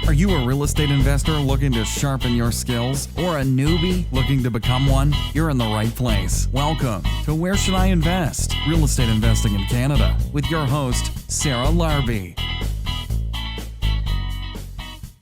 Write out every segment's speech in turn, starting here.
Are you a real estate investor looking to sharpen your skills or a newbie looking to become one? You're in the right place. Welcome to Where Should I Invest? Real Estate Investing in Canada with your host, Sarah Larbi.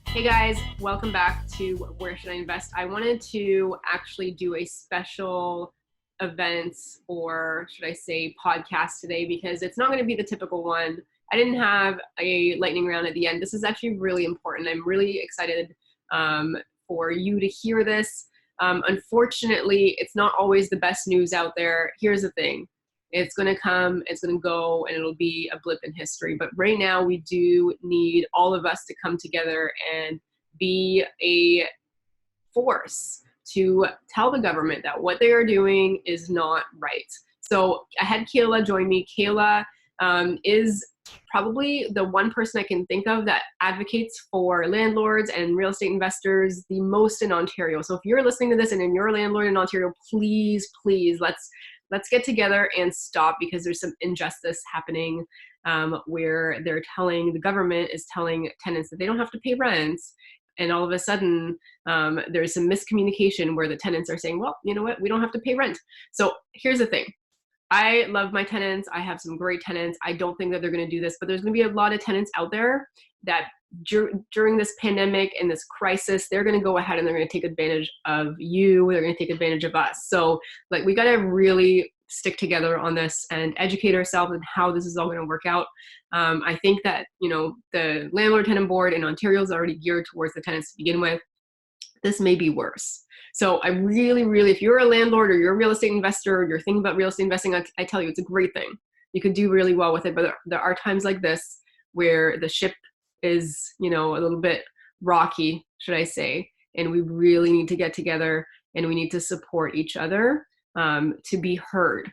Hey guys, welcome back to Where Should I Invest? I wanted to actually do a special event, or should I say podcast today, because it's not going to be the typical one. I didn't have a lightning round at the end. This is actually really important. I'm really excited for you to hear this. Unfortunately, it's not always the best news out there. Here's the thing. It's going to come, it's going to go, and it'll be a blip in history. But right now, we do need all of us to come together and be a force to tell the government that what they are doing is not right. So I had Kayla join me. Kayla is probably the one person I can think of that advocates for landlords and real estate investors the most in Ontario. So if you're listening to this and you're a landlord in Ontario, please, let's get together and stop, because there's some injustice happening where the government is telling tenants that they don't have to pay rents. And all of a sudden, there's some miscommunication where the tenants are saying, well, you know what, we don't have to pay rent. So here's the thing. I love my tenants. I have some great tenants. I don't think that they're going to do this, but there's going to be a lot of tenants out there that during this pandemic and this crisis, they're going to go ahead and they're going to take advantage of you. They're going to take advantage of us. So we got to really stick together on this and educate ourselves on how this is all going to work out. I think that, the landlord tenant board in Ontario is already geared towards the tenants to begin with. This may be worse. So I really, if you're a landlord or you're a real estate investor or you're thinking about real estate investing, I tell you, it's a great thing. You could do really well with it, but there are times like this where the ship is, a little bit rocky, should I say, and we really need to get together and we need to support each other to be heard.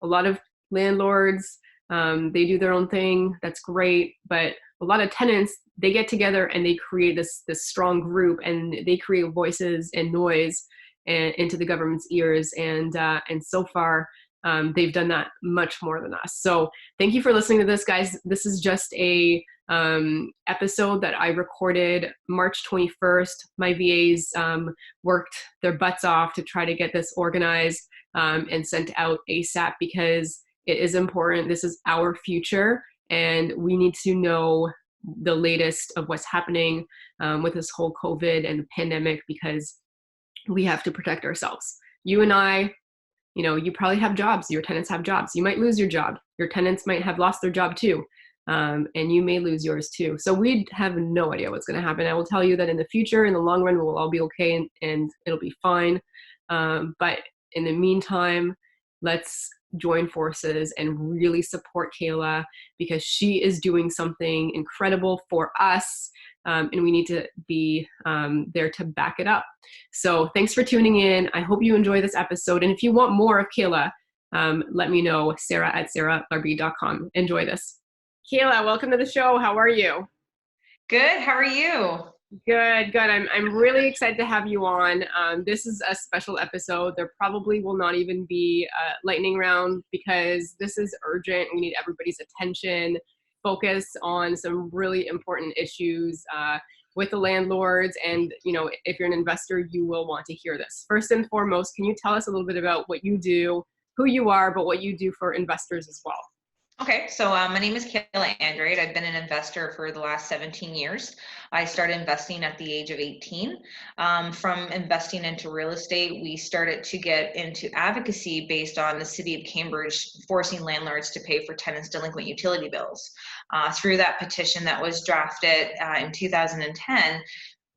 A lot of landlords, they do their own thing. That's great. But a lot of tenants, they get together and they create this strong group, and they create voices and noise into the government's ears. And so far, they've done that much more than us. So thank you for listening to this, guys. This is just a episode that I recorded March 21st. My VAs worked their butts off to try to get this organized and sent out ASAP, because it is important. This is our future, and we need to know the latest of what's happening with this whole COVID and the pandemic, because we have to protect ourselves. You and I, you probably have jobs. Your tenants have jobs. You might lose your job. Your tenants might have lost their job too. And you may lose yours too. So we have no idea what's going to happen. I will tell you that in the future, in the long run, we'll all be okay and it'll be fine. But in the meantime, let's join forces and really support Kayla, because she is doing something incredible for us. And we need to be there to back it up. So thanks for tuning in. I hope you enjoy this episode. And if you want more of Kayla, let me know, sarah@sarahlarbi.com. Enjoy this. Kayla, welcome to the show. How are you? Good. How are you? Good. I'm really excited to have you on. This is a special episode. There probably will not even be a lightning round, because this is urgent. We need everybody's attention, focus on some really important issues with the landlords. And, if you're an investor, you will want to hear this. First and foremost, can you tell us a little bit about what you do, who you are, but what you do for investors as well? Okay, so my name is Kayla Andrade. I've been an investor for the last 17 years. I started investing at the age of 18. From investing into real estate, we started to get into advocacy based on the city of Cambridge forcing landlords to pay for tenants' delinquent utility bills. Through that petition that was drafted in 2010,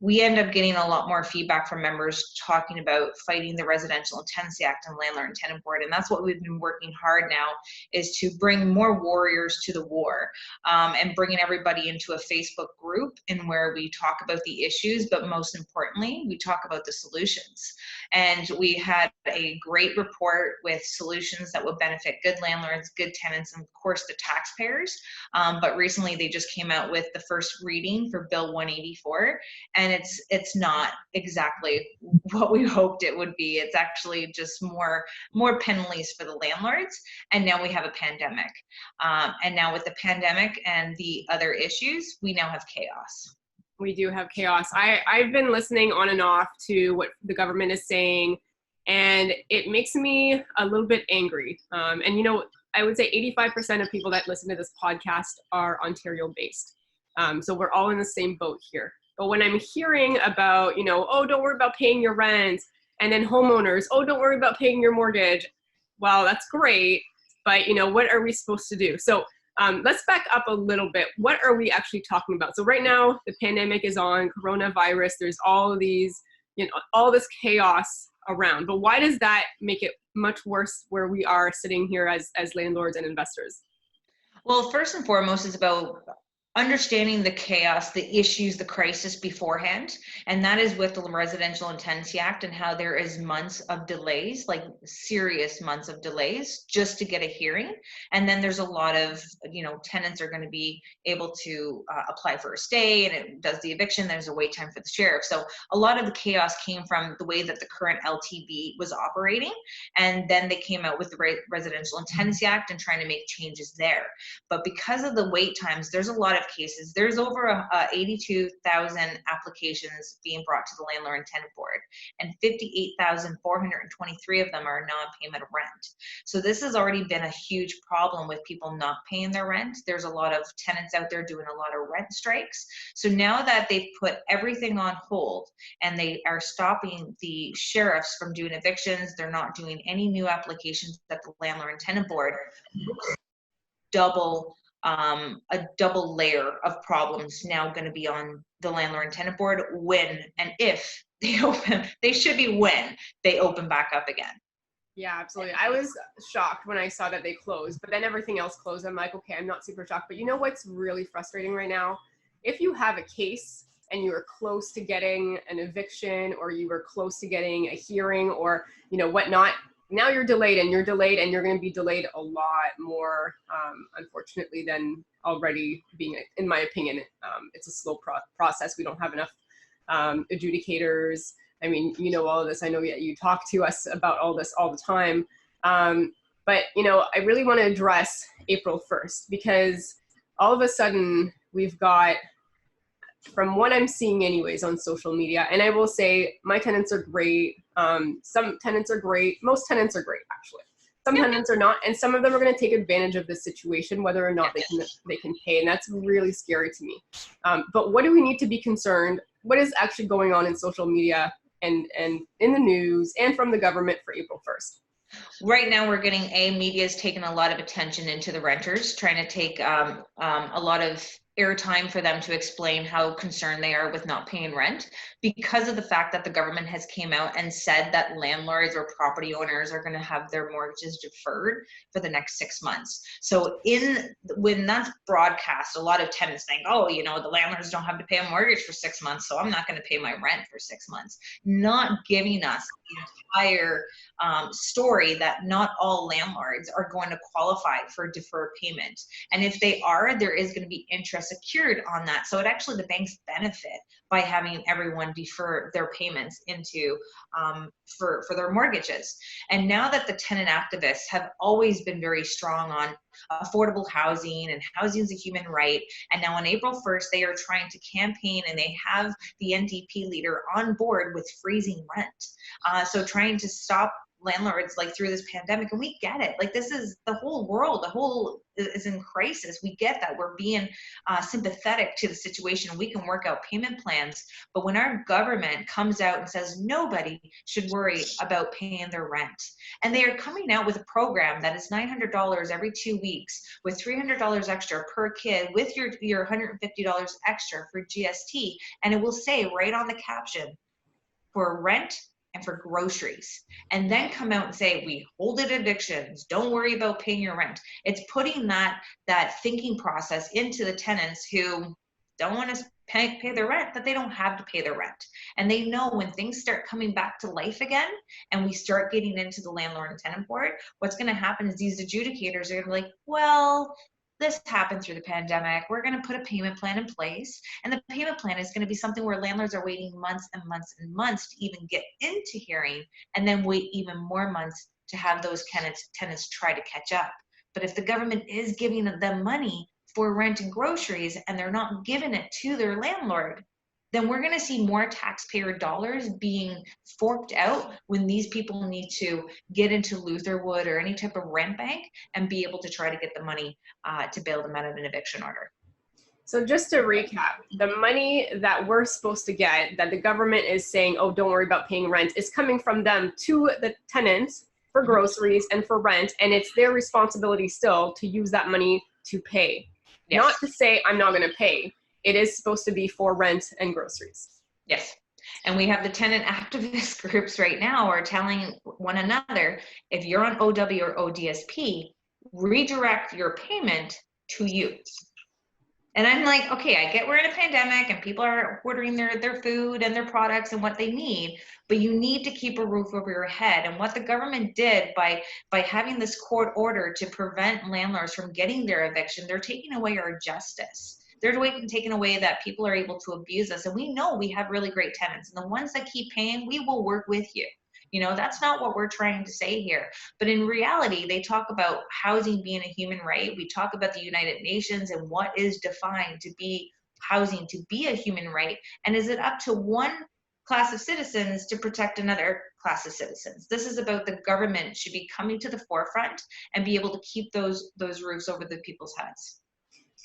we end up getting a lot more feedback from members talking about fighting the Residential Tenancy Act and Landlord and Tenant Board. And that's what we've been working hard now, is to bring more warriors to the war, and bringing everybody into a Facebook group in where we talk about the issues, but most importantly, we talk about the solutions. And we had a great report with solutions that would benefit good landlords, good tenants, and of course the taxpayers. But recently they just came out with the first reading for Bill 184. And it's not exactly what we hoped it would be. It's actually just more penalties for the landlords. And now we have a pandemic. And now with the pandemic and the other issues, we now have chaos. We do have chaos. I've been listening on and off to what the government is saying, and it makes me a little bit angry. And I would say 85% of people that listen to this podcast are Ontario based. So we're all in the same boat here. But when I'm hearing about, oh, don't worry about paying your rent, and then homeowners, oh, don't worry about paying your mortgage. Well, that's great, but what are we supposed to do? So let's back up a little bit. What are we actually talking about? So right now, the pandemic is on, coronavirus, there's all of these, all this chaos around. But why does that make it much worse where we are sitting here as landlords and investors? Well, first and foremost is about understanding the chaos, the issues, the crisis beforehand. And that is with the Residential Tenancy Act and how there is months of delays, like serious months of delays just to get a hearing. And then there's a lot of, tenants are going to be able to apply for a stay, and it does the eviction. There's a wait time for the sheriff. So a lot of the chaos came from the way that the current LTB was operating. And then they came out with the Residential Tenancy Act and trying to make changes there. But because of the wait times, there's a lot of cases. There's over 82,000 applications being brought to the Landlord and Tenant Board, and 58,423 of them are non-payment of rent. So this has already been a huge problem with people not paying their rent. There's a lot of tenants out there doing a lot of rent strikes. So now that they've put everything on hold and they are stopping the sheriffs from doing evictions, they're not doing any new applications at the Landlord and Tenant Board. A double layer of problems now going to be on the Landlord and Tenant Board when and if they open. They should be when they open back up again. Yeah, absolutely. I was shocked when I saw that they closed, but then everything else closed. I'm like, okay, I'm not super shocked. But you know what's really frustrating right now? If you have a case and you were close to getting an eviction, or you were close to getting a hearing, or whatnot, now you're delayed and you're going to be delayed a lot more, unfortunately, than already being, in my opinion. It's a slow process. We don't have enough adjudicators. I mean, all of this. I know you talk to us about all this all the time. But, I really want to address April 1st, because all of a sudden we've got, from what I'm seeing anyways on social media, and I will say my tenants are great. Some tenants are great. Most tenants are great, actually. Some tenants are not, and some of them are going to take advantage of this situation, whether or not they can pay, and that's really scary to me. But what do we need to be concerned? What is actually going on in social media and in the news and from the government for April 1st? Right now, we're getting media is taking a lot of attention into the renters, trying to take a lot of airtime for them to explain how concerned they are with not paying rent, because of the fact that the government has came out and said that landlords or property owners are going to have their mortgages deferred for the next 6 months. So when that's broadcast, a lot of tenants think, oh, the landlords don't have to pay a mortgage for 6 months, so I'm not going to pay my rent for 6 months. Not giving us the entire story that not all landlords are going to qualify for deferred payment. And if they are, there is going to be interest secured on that. So the banks benefit by having everyone defer their payments into for their mortgages. And now that the tenant activists have always been very strong on affordable housing, and housing is a human right, and now on April 1st they are trying to campaign, and they have the NDP leader on board with freezing rent, so trying to stop landlords through this pandemic. And we get it, this is the whole world, is in crisis. We get that. We're being sympathetic to the situation. We can work out payment plans, but when our government comes out and says nobody should worry about paying their rent, and they are coming out with a program that is $900 every 2 weeks with $300 extra per kid, with your $150 extra for GST, and it will say right on the caption, for rent and for groceries, and then come out and say, we hold it evictions, don't worry about paying your rent. It's putting that thinking process into the tenants who don't want to pay their rent, that they don't have to pay their rent. And they know when things start coming back to life again, and we start getting into the Landlord and Tenant Board, what's going to happen is these adjudicators are going to be like, well, this happened through the pandemic. We're going to put a payment plan in place. And the payment plan is going to be something where landlords are waiting months and months and months to even get into hearing, and then wait even more months to have those tenants try to catch up. But if the government is giving them money for rent and groceries, and they're not giving it to their landlord, then we're going to see more taxpayer dollars being forked out when these people need to get into Lutherwood or any type of rent bank and be able to try to get the money to bail them out of an eviction order. So just to recap, the money that we're supposed to get, that the government is saying, oh, don't worry about paying rent, is coming from them to the tenants for groceries and for rent, and it's their responsibility still to use that money to pay. Yes. Not to say I'm not going to pay. It is supposed to be for rent and groceries. Yes. And we have the tenant activist groups right now are telling one another, if you're on OW or ODSP, redirect your payment to you. And I'm like, okay, I get we're in a pandemic and people are ordering their food and their products and what they need, but you need to keep a roof over your head. And what the government did by having this court order to prevent landlords from getting their eviction, they're taking away our justice. They're taking away that people are able to abuse us. And we know we have really great tenants. And the ones that keep paying, we will work with you. You know, that's not what we're trying to say here. But in reality, they talk about housing being a human right. We talk about the United Nations and what is defined to be housing to be a human right. And is it up to one class of citizens to protect another class of citizens? This is about the government should be coming to the forefront and be able to keep those roofs over the people's heads.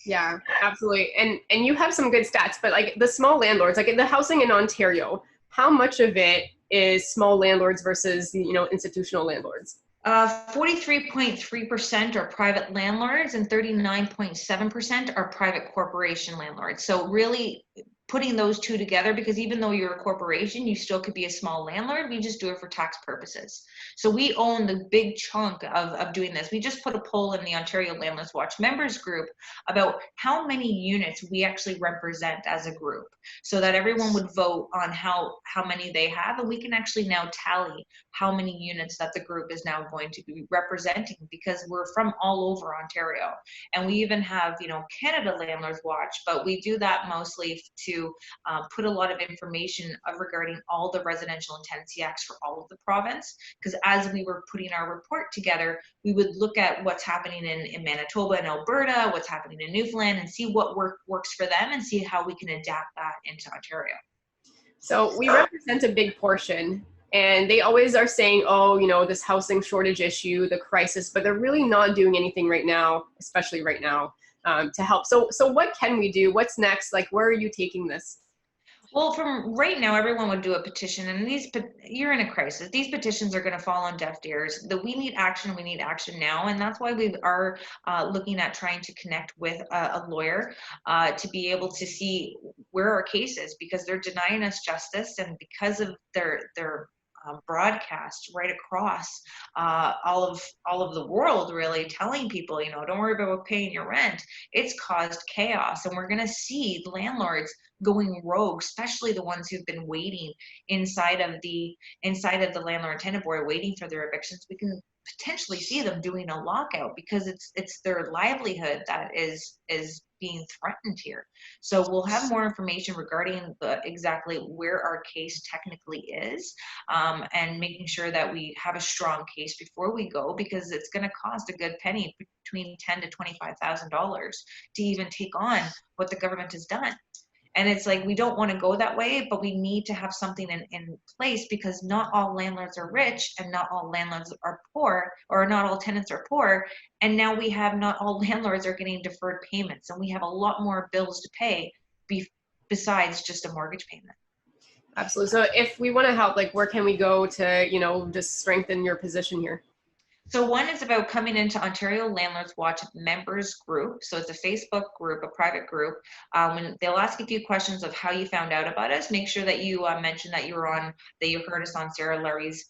Yeah, absolutely. And you have some good stats, but like the small landlords, like the housing in Ontario, how much of it is small landlords versus, you know, institutional landlords? 43.3% are private landlords and 39.7% are private corporation landlords. So really putting those two together, because even though you're a corporation, you still could be a small landlord. We just do it for tax purposes. So we own the big chunk of doing this. We just put a poll in the Ontario Landlords Watch members group about how many units we actually represent as a group, so that everyone would vote on how many they have, and we can actually now tally how many units that the group is now going to be representing, because we're from all over Ontario. And we even have, you know, Canada Landlords Watch, but we do that mostly to put a lot of information regarding all the residential and tenancy acts for all of the province. Because as we were putting our report together, we would look at what's happening in Manitoba and Alberta, what's happening in Newfoundland, and see what works for them and see how we can adapt that into Ontario. So we represent a big portion, and they always are saying, oh, you know, this housing shortage issue, the crisis, but they're really not doing anything right now, especially right now, to help. So what can we do? What's next? Like, where are you taking this? Well, from right now, everyone would do a petition, and you're in a crisis. These petitions are going to fall on deaf ears. We need action. We need action now, and that's why we are looking at trying to connect with a lawyer to be able to see where our case is, because they're denying us justice, and because of their broadcast right across all of the world, really telling people, you know, don't worry about paying your rent. It's caused chaos, and we're going to see landlords going rogue, especially the ones who've been waiting inside of the landlord tenant board waiting for their evictions. We can potentially see them doing a lockout because it's their livelihood that is being threatened here. So we'll have more information regarding exactly where our case technically is, and making sure that we have a strong case before we go, because it's going to cost a good penny, between $10,000 to $25,000 to even take on what the government has done. And it's like, we don't want to go that way, but we need to have something in place, because not all landlords are rich and not all landlords are poor, or not all tenants are poor. And now we have not all landlords are getting deferred payments, and we have a lot more bills to pay besides just a mortgage payment. Absolutely. So if we want to help, like, where can we go to, you know, just strengthen your position here? So one is about coming into Ontario Landlords Watch members group. So it's a Facebook group, a private group. When they'll ask a few questions of how you found out about us, make sure that you mention that you heard us on Sarah Larry's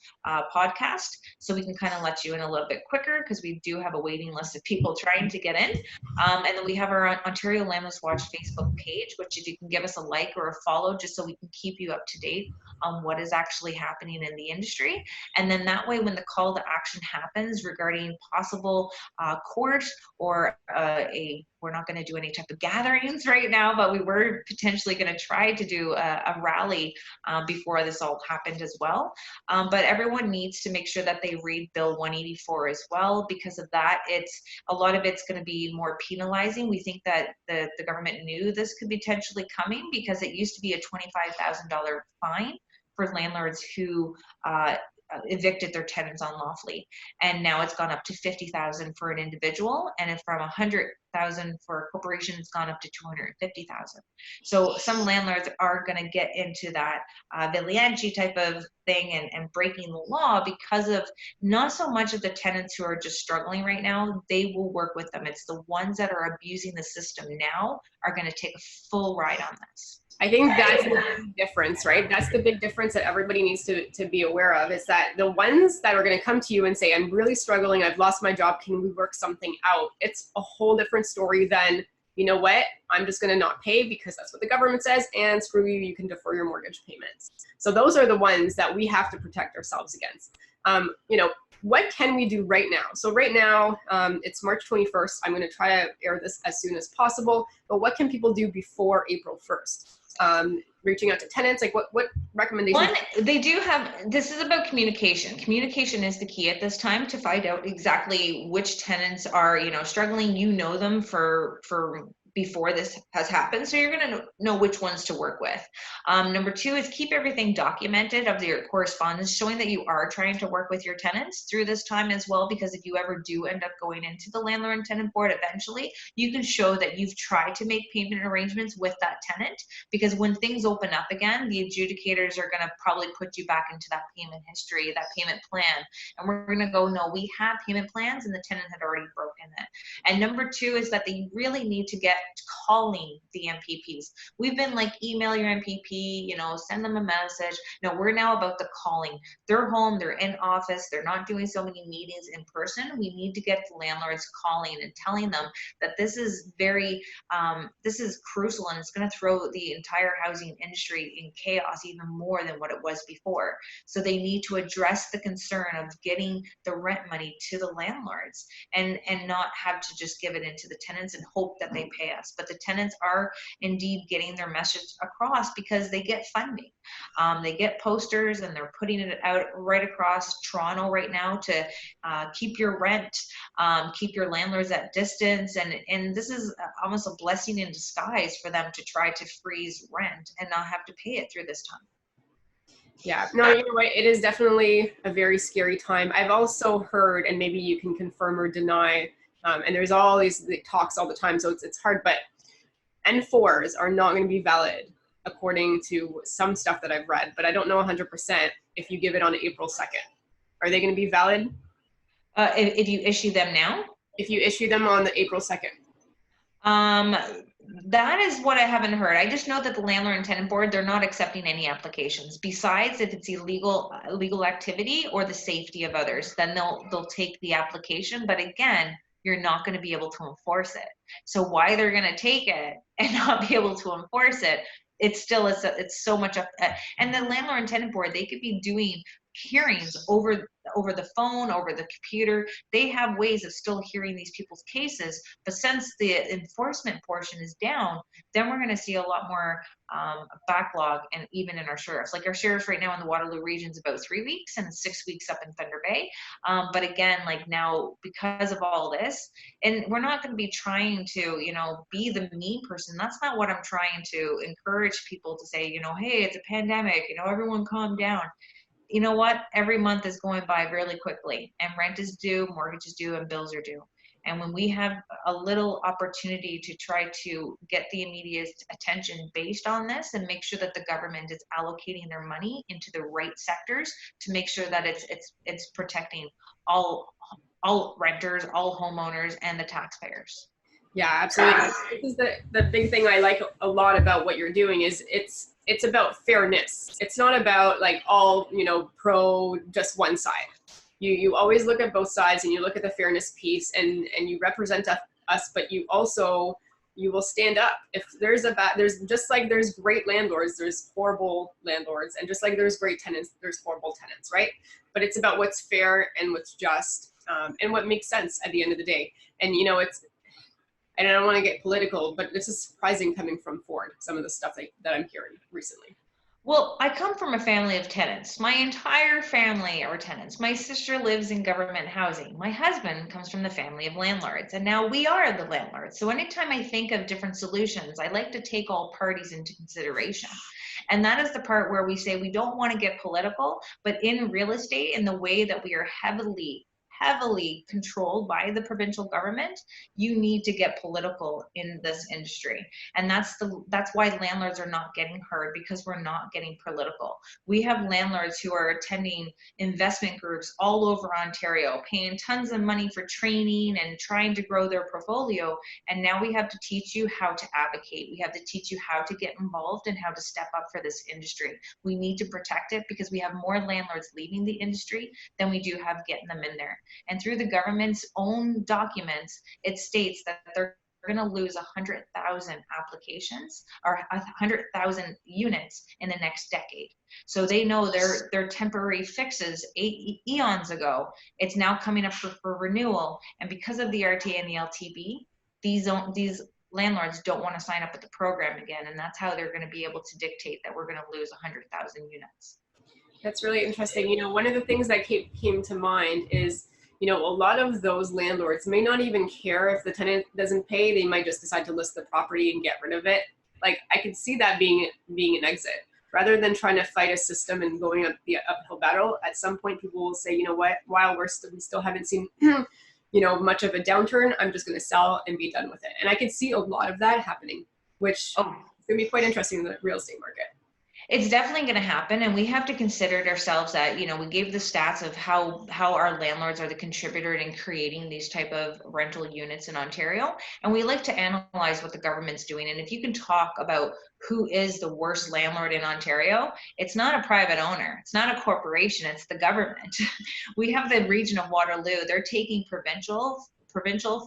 podcast, so we can kind of let you in a little bit quicker, because we do have a waiting list of people trying to get in. And then we have our Ontario Landlords Watch Facebook page, which if you can give us a like or a follow, just so we can keep you up to date on what is actually happening in the industry. And then that way, when the call to action happens, happens regarding possible court or we're not going to do any type of gatherings right now, but we were potentially going to try to do a rally before this all happened as well. But everyone needs to make sure that they read Bill 184 as well. Because of that, a lot of it's going to be more penalizing. We think that the government knew this could be potentially coming, because it used to be a $25,000 fine for landlords who evicted their tenants unlawfully, and now it's gone up to $50,000 for an individual, and if from $100,000 for a corporation, it's gone up to $250,000. So some landlords are going to get into that Vilianci type of thing and breaking the law, because of not so much of the tenants who are just struggling right now. They will work with them. It's the ones that are abusing the system now are going to take a full ride on this. I think that's the big difference, right? That's the big difference that everybody needs to be aware of, is that the ones that are going to come to you and say, I'm really struggling, I've lost my job, can we work something out? It's a whole different story than, you know what, I'm just going to not pay because that's what the government says, and screw you, you can defer your mortgage payments. So those are the ones that we have to protect ourselves against. You know, what can we do right now? So right now, it's March 21st. I'm going to try to air this as soon as possible, but what can people do before April 1st? Reaching out to tenants, like what recommendations? One, they do have, this is about communication. Communication is the key at this time to find out exactly which tenants are, you know, struggling. You know them for before this has happened, so you're going to know which ones to work with. Number two is keep everything documented of your correspondence, showing that you are trying to work with your tenants through this time as well, because if you ever do end up going into the landlord and tenant board eventually, you can show that you've tried to make payment arrangements with that tenant, because when things open up again, the adjudicators are going to probably put you back into that payment history, that payment plan, and we're going to go, no, we have payment plans, and the tenant had already broken it. And number two is that they really need to get calling the MPPs. We've been like, email your MPP, you know, send them a message. No, we're now about the calling. They're home, they're in office, they're not doing so many meetings in person. We need to get the landlords calling and telling them that this is very, this is crucial, and it's going to throw the entire housing industry in chaos even more than what it was before. So they need to address the concern of getting the rent money to the landlords, and not have to just give it into the tenants and hope that they pay us. But the tenants are indeed getting their message across because they get funding. They get posters, and they're putting it out right across Toronto right now to keep your rent, keep your landlords at distance. And this is almost a blessing in disguise for them to try to freeze rent and not have to pay it through this time. Yeah, no, you know what? It is definitely a very scary time. I've also heard, and maybe you can confirm or deny, and there's all these talks all the time, so it's hard, but N4s are not going to be valid according to some stuff that I've read, but I don't know 100% if you give it on April 2nd. Are they going to be valid? If you issue them now? If you issue them on the April 2nd. That is what I haven't heard. I just know that the landlord and tenant board, they're not accepting any applications. Besides, if it's illegal activity or the safety of others, then they'll take the application. But again, you're not going to be able to enforce it. So why they're going to take it and not be able to enforce it, it's still, it's so much up. And the landlord and tenant board, they could be doing hearings over the phone, over the computer. They have ways of still hearing these people's cases, but since the enforcement portion is down, then we're going to see a lot more backlog, and even in our sheriffs. Like our sheriffs right now in the Waterloo region is about 3 weeks, and 6 weeks up in Thunder Bay. But again, like now, because of all this, and we're not going to be trying to, you know, be the mean person. That's not what I'm trying to encourage people to say, you know, hey, it's a pandemic, you know, everyone calm down. You know what? Every month is going by really quickly, and rent is due, mortgage is due, and bills are due. And when we have a little opportunity to try to get the immediate attention based on this, and make sure that the government is allocating their money into the right sectors to make sure that it's protecting all renters, all homeowners, and the taxpayers. Yeah, absolutely. This is the big thing I like a lot about what you're doing is it's about fairness. It's not about like all, you know, pro just one side. You always look at both sides, and you look at the fairness piece, and you represent us, but you will stand up. If there's there's just like there's great landlords, there's horrible landlords, and just like there's great tenants, there's horrible tenants, right? But it's about what's fair and what's just. and what makes sense at the end of the day. And and I don't want to get political, but this is surprising coming from Ford, some of the stuff that I'm hearing recently. Well, I come from a family of tenants. My entire family are tenants. My sister lives in government housing. My husband comes from the family of landlords, and now we are the landlords. So anytime I think of different solutions, I like to take all parties into consideration. And that is the part where we say we don't want to get political, but in real estate, in the way that we are heavily controlled by the provincial government, you need to get political in this industry. And that's why landlords are not getting heard, because we're not getting political. We have landlords who are attending investment groups all over Ontario, paying tons of money for training and trying to grow their portfolio. And now we have to teach you how to advocate. We have to teach you how to get involved and how to step up for this industry. We need to protect it, because we have more landlords leaving the industry than we do have getting them in there. And through the government's own documents, it states that they're going to lose 100,000 applications or 100,000 units in the next decade. So they know their temporary fixes eons ago. It's now coming up for renewal. And because of the RTA and the LTB, these landlords don't want to sign up with the program again. And that's how they're going to be able to dictate that we're going to lose 100,000 units. That's really interesting. One of the things that came to mind is, a lot of those landlords may not even care if the tenant doesn't pay. They might just decide to list the property and get rid of it. Like, I could see that being an exit. Rather than trying to fight a system and going up the uphill battle, at some point people will say, you know what, while we still haven't seen much of a downturn, I'm just going to sell and be done with it. And I can see a lot of that happening, which is going to be quite interesting in the real estate market. It's definitely going to happen, and we have to consider it ourselves that, we gave the stats of how our landlords are the contributor in creating these type of rental units in Ontario, and we like to analyze what the government's doing. And if you can talk about who is the worst landlord in Ontario, it's not a private owner, it's not a corporation, it's the government. We have the region of Waterloo. They're taking provincial,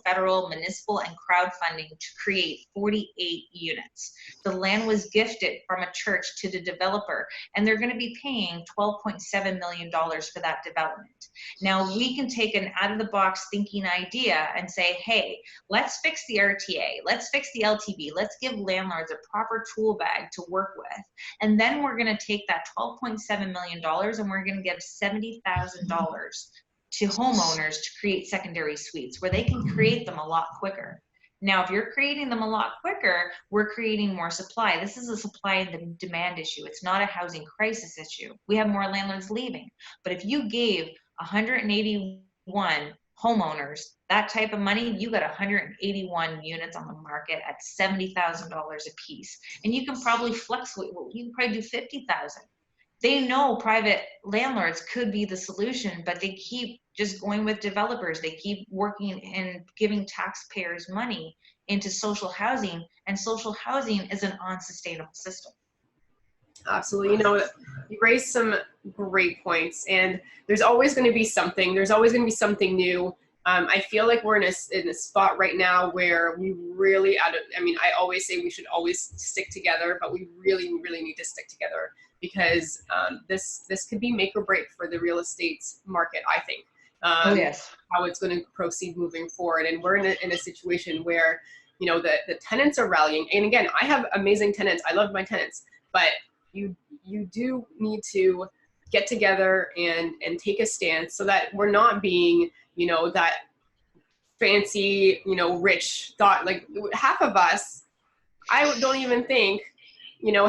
federal, municipal, and crowdfunding to create 48 units. The land was gifted from a church to the developer, and they're going to be paying $12.7 million for that development. Now, we can take an out-of-the-box thinking idea and say, hey, let's fix the RTA, let's fix the LTB, let's give landlords a proper tool bag to work with, and then we're going to take that $12.7 million and we're going to give $70,000 to homeowners to create secondary suites where they can create them a lot quicker. Now, if you're creating them a lot quicker, we're creating more supply. This is a supply and demand issue. It's not a housing crisis issue. We have more landlords leaving. But if you gave 181 homeowners that type of money, you got 181 units on the market at $70,000 a piece. And you can probably fluctuate. You can probably do 50,000. They know private landlords could be the solution, but they keep just going with developers. They keep working and giving taxpayers money into social housing, and social housing is an unsustainable system. Absolutely. You raised some great points, and there's always going to be something. There's always going to be something new. I feel like we're in a spot right now where we really, I always say we should always stick together, but we really, really need to stick together, because this could be make or break for the real estate market, I think. Yes. How it's going to proceed moving forward. And we're in a situation where, the tenants are rallying. And again, I have amazing tenants. I love my tenants, but you do need to get together and take a stance so that we're not being, that fancy, rich thought. Like, half of us, I don't even think,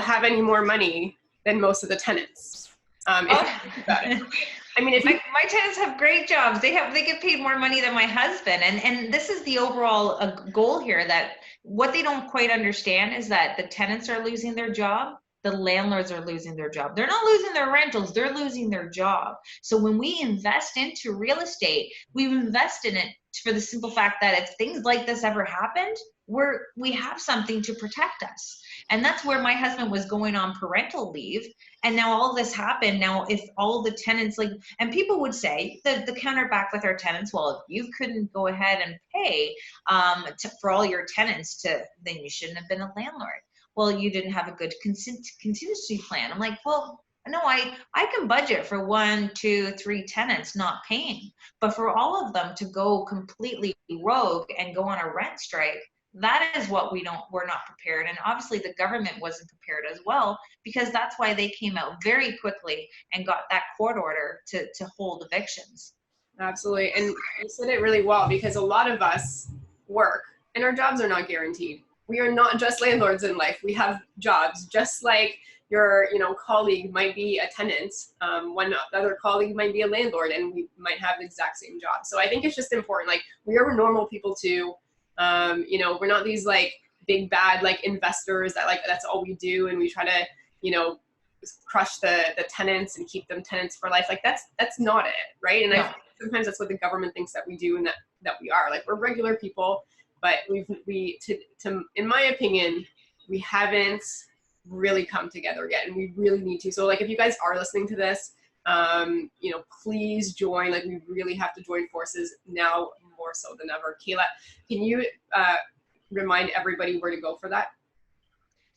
have any more money than most of the tenants. If you think about it. I mean, my tenants have great jobs. They get paid more money than my husband. And this is the overall goal here, that what they don't quite understand is that the tenants are losing their job. The landlords are losing their job. They're not losing their rentals, they're losing their job. So when we invest into real estate, we've invested in it for the simple fact that if things like this ever happened, we have something to protect us. And that's where my husband was going on parental leave. And now all this happened. Now, if all the tenants, and people would say the counterback with our tenants, well, if you couldn't go ahead and pay for all your tenants, then you shouldn't have been a landlord. Well, you didn't have a good contingency plan. I'm like, well, No, I can budget for 1, 2, 3 tenants not paying, but for all of them to go completely rogue and go on a rent strike, that is what we're not prepared. And obviously the government wasn't prepared as well, because that's why they came out very quickly and got that court order to hold evictions. Absolutely. And you said it really well, because a lot of us work and our jobs are not guaranteed. We are not just landlords in life. We have jobs, just like your colleague might be a tenant. One other colleague might be a landlord, and we might have the exact same job. So I think it's just important. Like, we are normal people too. We're not these like big bad like investors that like that's all we do, and we try to crush the tenants and keep them tenants for life. Like that's not it, right? And I sometimes that's what the government thinks that we do, and that we are. Like, we're regular people, but in my opinion, we haven't really come together yet, and we really need to. So like, if you guys are listening to this, please join. Like, we really have to join forces now more so than ever. Kayla, can you remind everybody where to go for that?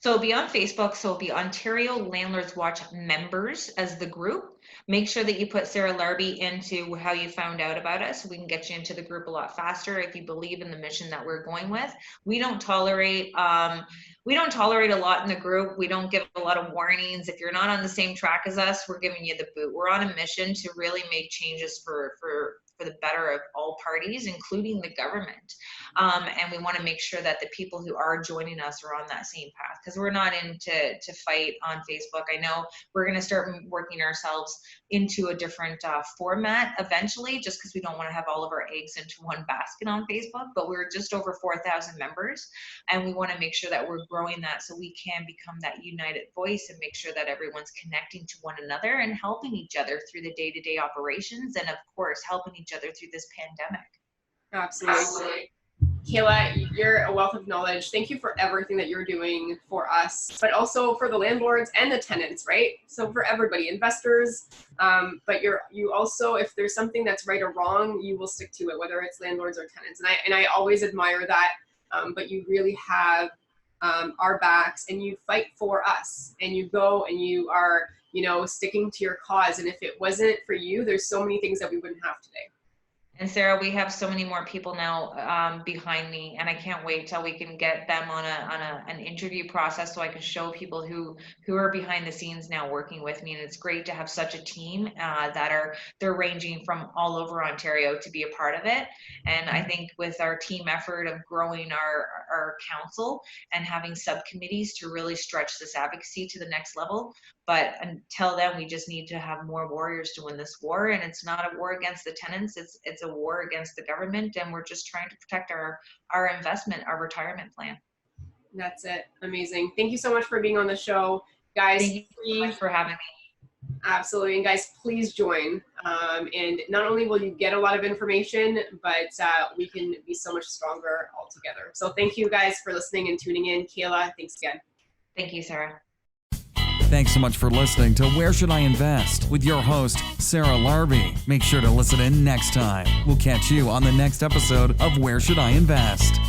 So it'll be on Facebook. So it'll be Ontario Landlords Watch members as the group. Make sure that you put Sarah Larbi into how you found out about us, so we can get you into the group a lot faster if you believe in the mission that we're going with. We don't tolerate a lot in the group. We don't give a lot of warnings. If you're not on the same track as us, we're giving you the boot. We're on a mission to really make changes for the better of all parties, including the government. And we want to make sure that the people who are joining us are on that same path, because we're not in to fight on Facebook. I know we're going to start working ourselves into a different format eventually, just because we don't want to have all of our eggs into one basket on Facebook. But we're just over 4,000 members, and we want to make sure that we're growing that so we can become that united voice and make sure that everyone's connecting to one another and helping each other through the day-to-day operations, and of course helping each other through this pandemic. Absolutely. Kayla, you're a wealth of knowledge. Thank you for everything that you're doing for us, but also for the landlords and the tenants, right? So for everybody, investors, but you also, if there's something that's right or wrong, you will stick to it, whether it's landlords or tenants. And I always admire that, but you really have our backs, and you fight for us, and you go and you are, sticking to your cause. And if it wasn't for you, there's so many things that we wouldn't have today. And Sarah, we have so many more people now behind me, and I can't wait till we can get them on an interview process, so I can show people who are behind the scenes now working with me. And it's great to have such a team they're ranging from all over Ontario to be a part of it. And I think with our team effort of growing our council and having subcommittees to really stretch this advocacy to the next level. But until then, we just need to have more warriors to win this war. And it's not a war against the tenants, it's a war against the government, and we're just trying to protect our investment, our retirement plan. That's it. Amazing. Thank you so much for being on the show, guys. Thank you so much for having me. Absolutely. And guys, please join. And not only will you get a lot of information, but we can be so much stronger all together. So thank you guys for listening and tuning in. Kayla, thanks again. Thank you, Sarah. Thanks so much for listening to Where Should I Invest with your host, Sarah Larbi. Make sure to listen in next time. We'll catch you on the next episode of Where Should I Invest.